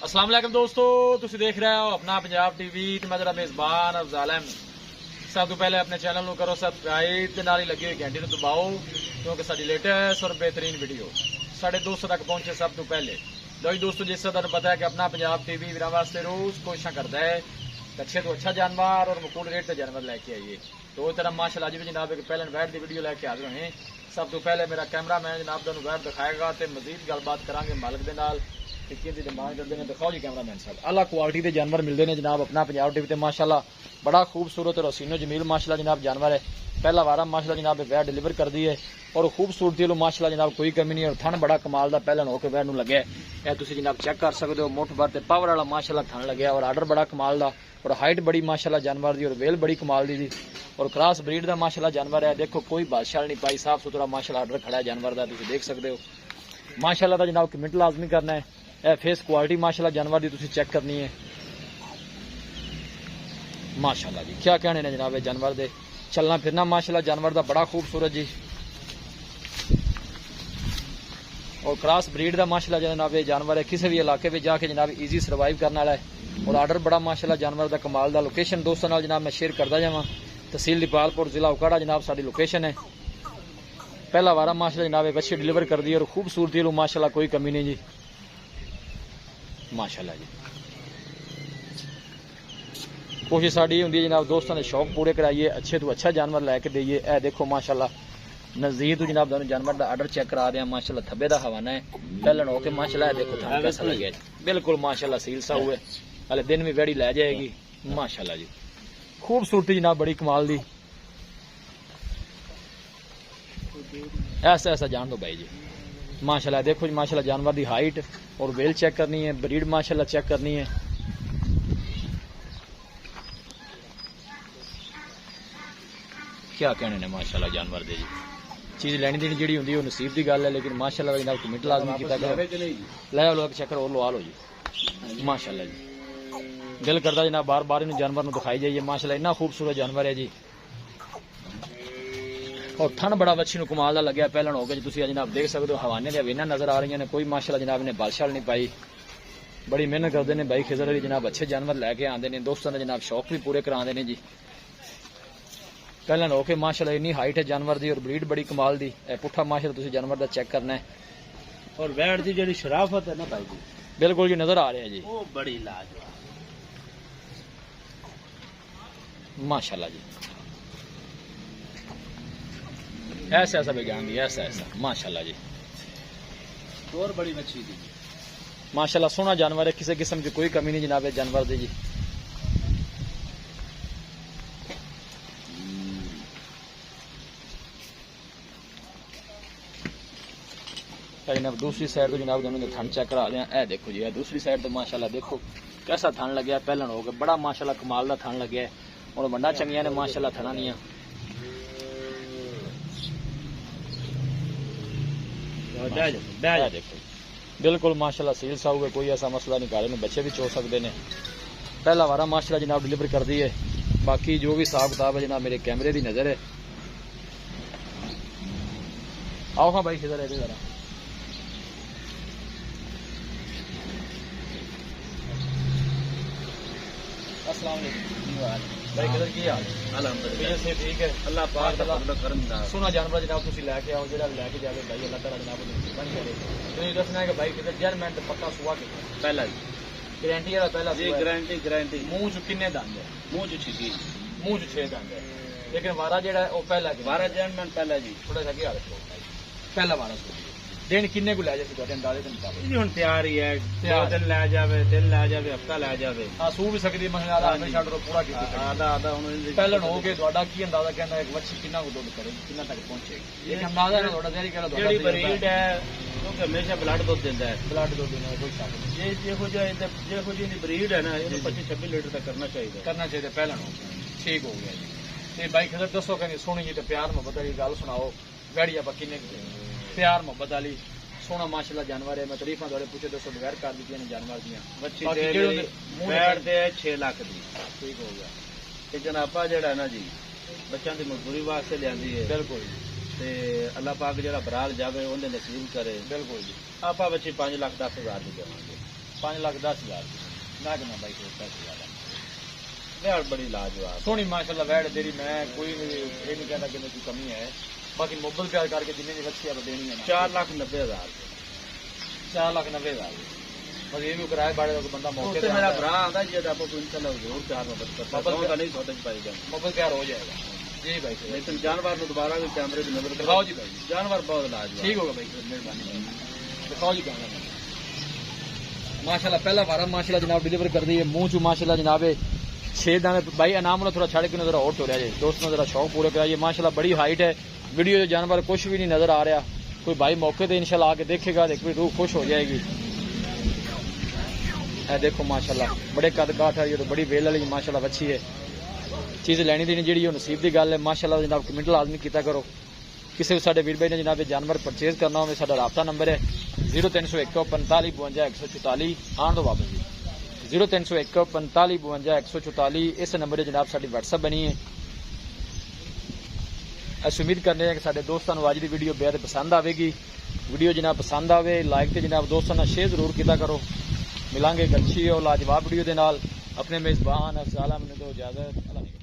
अस्सलाम वालेकुम दोस्तों, तुसी देख रहे हो अपना पंजाब टीवी ते मैं जरा मेजबान अफजाल अहमद। सब तो पहले अपने चैनल को करो सब्सक्राइब ते नाल ही लगी हुई घंटी को दबाओ क्योंकि साडी लेटेस्ट और बेहतरीन वीडियो साढ़े दोस्तों तक पहुंचे सब तो पहले। दोस्तों जिस तरह पता है कि अपना पंजाब टीवी वीर वास्ते रोज कोशिश करता है अच्छे तो अच्छा जानवर और मकूल रेट से जानवर लेके आइए। तो इस तरह माशाल्लाह अज भी जनाब एक पहले वैट की वीडियो लेके हाजिर हैं। सब तो पहले मेरा कैमरा मैन जनाब तुहानू वैट दिखाएगा तो मजीद गलबात करांगे मालिक दे नाल कि डिमांड करते हैं। दिखाओ जी कैमरा मैन साहब, अलग क्वालिटी के जानवर मिलते हैं जनाब अपना पंजाब टीवी ते। माशाल्लाह बड़ा खूबसूरत और हसीनो जमील माशाल्लाह जनाब जानवर है। पहला वारा माशाल्लाह जनाब वैट डिलीवर कर दी है और खूबसूरती लो माशाल्लाह जनाब कोई कमी नहीं। और थन बड़ा कमाल का पहले होकर वैट नूं लगे है, तुसीं जनाब चेक कर सकते हो। मुठ भर ते पावर वाला माशाल्लाह थन लगे और आर्डर बड़ा कमाल का और हाइट बड़ी माशाल्लाह जानवर दी और वेल बड़ी कमाल दी और क्रॉस ब्रीड का माशाल्लाह जानवर है। देखो कोई बादशाह नहीं पाई, साफ सुथरा माशाल्लाह आर्डर खड़ा है जानवर का, तुसीं देख सकते हो। माशाल्लाह का जनाब कमेंट लाजमी करना है। ए फेस क्वालिटी माशाल्लाह जानवर दी तुसीं चेक करनी है। माशाल्लाह जी क्या कहने ने जनाब जानवर दे, चलना फिरना माशाल्लाह जानवर दा बड़ा खूबसूरत जी और क्रॉस ब्रीड का माशाल्लाह जनाब जानवर है। किसी भी इलाके में जाके जनाब इजी सर्वाइव करने वाला है और आर्डर बड़ा माशाल्लाह जानवर का कमाल का। लोकेशन दोस्तों नाल जनाब मैं शेयर करता जावां। तहसील दीपालपुर जिला उकाड़ा जनाब साडी लोकेशन है। पहला वारा माशाल्लाह जनाब एक अच्छी डिलीवर कर दी और खूबसूरती लो माशाल्लाह कोई कमी नहीं जी माशाल्लाह जी। कोशिश साड़ी होंदी है जनाब दोस्तों ने शौक पूरे कराइए, अच्छे तो अच्छा जानवर लैके देइए। ए देखो माशाल्लाह नजदीक तो जनाब दोनों जानवर का आर्डर चेक करा दें। माशाल्लाह थब्बे का हवाना है पहले होके माशाल्लाह देखो थान कैसा लगे बिल्कुल माशाल्लाह सील सा हुए हले दिन भी वेड़ी लै जाएगी माशाल्लाह जी। खूबसूरती जनाब बड़ी कमाल दी। ऐसा ऐसा जान दो भाई जी माशाल्लाह। देखो जी माशाल्लाह जानवर की हाइट और वेल चेक करनी है, ब्रीड माशाल्लाह चेक करनी है। क्या कहने ने माशाल्लाह जानवर दे जी। चीज लैनी देनी जी होंगी नसीब की गल है, लेकिन माशाल्लाह जनाब कमिट लाजमी किया लै लो एक चक्कर और लवा लो जी माशाल्लाह जी। दिल करता जनाब बार बार इन जानवर दिखाई जाइए माशाल्लाह। इन्ना खूबसूरत जानवर है जी और थन बड़ा वच्छी नूं कमाल दा लग्या पहले हो गया जी। तुसीं जनाब देख सकते हो हवाने दी वेना नजर आ रही ने, कोई माशाल्लाह जनाब ने बालशाल नहीं पाई। बड़ी मेहनत करते हैं भाई खिजर अली जनाब, अच्छे जानवर लैके आते हैं दोस्तों ने जनाब शौक भी पूरे कराते हैं जी। पहले होके माशाल्लाह इन्नी हाइट है जानवर दी और ब्रीड बड़ी कमाल दी। पुठा माशाल्लाह तुसीं जानवर दा चेक करना है और वैट दी जेड़ी शराफत है ना भाई जी बिल्कुल जी नजर आ रहा है जी वो बड़ी लाजवाब माशाल्लाह जी। ऐसा ऐसा बेगान दी ऐसा ऐसा माशाल्लाह जी और बड़ी मच्छी दी माशाल्लाह। सोना जानवर है, किसी किस्म की कोई कमी नहीं जनाब जानवर दी जी। जनाब दूसरी साइड तो जनाब दोनों थन चेक करा दें। ए देखो जी दूसरी साइड तो माशाल्लाह देखो कैसा थन लगे पहले हो गया बड़ा माशाल्लाह कमाल का थन लगे और मंडा चंगिया ने माशाल्लाह थना नहीं देखो बिल्कुल माशाल्लाह सील सा हुए, कोई ऐसा मसला नहीं। काले में बच्चे भी चो सकते हैं। पहला वारा माशाल्लाह जनाब डिलीवर कर दी है। बाकी जो भी हिसाब किताब है जनाब मेरे कैमरे की नजर है। आओ हाँ भाई किधर है जरा अस्सलाम वालेकुम भाई किधर की हाल अल्हम्दुलिल्लाह से ठीक है अल्लाह पाक दा फजल करम दा सोना जानवर जनाब तुम लैके आओ जो लैके जाए भाई अल्लाह तआला जनाब बन करे तो दसना है कि भाई किधर जर्मन पक्का सुआ के पहला गारंटी वाला पहला जी गारंटी मुंह च किन्ने दंद है मुंह च छिकी मुंह च 6 दंद है लेकिन वारा जेड़ा ओ पहला 12 जर्मन पहला जी थोड़ा सा क्या पहला वारा दिन किन्ने को लै जाए तुहाडे अंदाजे दे मुताबिक जी हुन तैयार ही है 2 दिन लै जावे 3 लै जावे हफ्ता लै जावे हां सू भी सकदी महीना आधा छड़ रो पूरा कीती आधा आधा हुन पहले हो गए ਤੁਹਾਡਾ ਕੀ ਅੰਦਾਜ਼ਾ ਕਹਿੰਦਾ ਇੱਕ ਵੱਛੀ ਕਿੰਨਾ ਕੁ ਦੁੱਧ ਕਰੇਗੀ ਕਿੰਨਾ ਤੱਕ ਪਹੁੰਚੇਗੀ ਇਹ ਅੰਦਾਜ਼ਾ ਹੈ ਤੁਹਾਡਾ ਜਿਹੜੀ ਕਹਿੰਦਾ ਜਿਹੜੀ ਬਰੀਡ ਹੈ ਉਹ ਹਮੇਸ਼ਾ ਬਲੱਡ ਦੁੱਧ ਦਿੰਦਾ ਹੈ ਬਲੱਡ ਦੁੱਧ ਦੇਣਾ ਕੋਈ ਸ਼ੱਕ ਨਹੀਂ ਜਿਹੋ ਜਿਹੀ ਬਰੀਡ ਹੈ ਨਾ ਇਹਨੂੰ 25-26 ਲੀਟਰ ਤੱਕ ਕਰਨਾ ਚਾਹੀਦਾ ਪਹਿਲਾਂ ਨੂੰ ਠੀਕ ਹੋ ਗਿਆ ਜੀ। ਤੇ ਬਾਈ ਖਦਰ ਦੱਸੋ ਕਿ ਸੋਹਣੀ ਜੀ ਤੇ ਪਿਆਰ ਮੁਹੱਬਤ ਵਾਲੀ ਗੱਲ ਸੁਣਾਓ ਗਾੜੀ ਆਪਾਂ ਕਿੰਨੇ ਪਿਆਰ ਮੁਹੱਬਤ ਵਾਲੀ सोना माशाल्लाह जानवर है। मैं तरीफा थोड़े पूछे दोस्तों बगैर कर दी जानवर दियां बच्ची बैठ दे 6 लाख दी ठीक हो गया। ते जनाबा जेड़ा ना जी बच्चों की मजदूरी वास्ते लियांदी है बिल्कुल ते अल्लाह पाक जेड़ा बराल जावे ओंदे नसीब करे बिल्कुल जी। आपा बच्ची 5 लाख 10 हज़ार दी देवांगे 5,10,000 मैं कहना भाई कोई पैसे ज्यादा यार बड़ी लाजवाब सोहनी माशाल्लाह वैड़ तेरी मैं कोई ये नहीं कहता कि मेरी कमी है बाकी मोबाइल प्यार करके जिन्हें भी बच्ची आप देनी है 4,90,000 4,90,000 बस ये भी कराए बाड़े को बंदा मौके पे मेरा भरा आता जी आपको इंशाल्लाह जरूर प्यार मोहब्बत करता मोबाइल का नहीं सोच पाएगा मोबाइल प्यार हो जाएगा जी भाई लेकिन जानवर को दोबारा भी कैमरे की नजर दिखाओ जी भाई जानवर बहुत लाजवाब ठीक होगा भाई मेहरबानी दिखाओ जी कैमरा माशाल्लाह पहला वारा माशाल्लाह जनाब डिलीवर कर दी है मुंह चू माशाल्लाह जनाब 6 दाने भाई इनाम थोड़ा छड़ के नजर और टोरिया जाए दोस्तों जरा शौक पूरे कराइए माशाल्लाह बड़ी हाइट है वीडियो जो जानवर कुछ भी नहीं नजर आ रहा कोई भाई मौके पे इंशाल्लाह आके देखेगा देख भी रूह खुश हो जाएगी ए देखो माशाल्लाह बड़े कद काठ है ये तो बड़ी वेल वाली माशाल्लाह अच्छी है चीज़ लैनी देनी जी नसीब की गल है माशाल्लाह जनाब कमेंट लाजमी किया करो किसी साडे वीर भाई ने जनाब जानवर परचेज करना हो साडा राबता नंबर है 0301 45 52 144 आन दो वापस जी 0301 45 52 144 इस नंबर पर जनाब साडी व्हाट्सएप बनी है अस उम्मीद करते हैं कि साडे दोस्तों को अज की वीडियो बेहद पसंद आएगी वीडियो जनाब पसंद आए लाइक तो जनाब दोस्तों ने शेयर जरूर किया करो मिलांगे एक अच्छी और लाजवाब वीडियो के नाल अपने मेजबान अफजाल अहमद को इजाजत।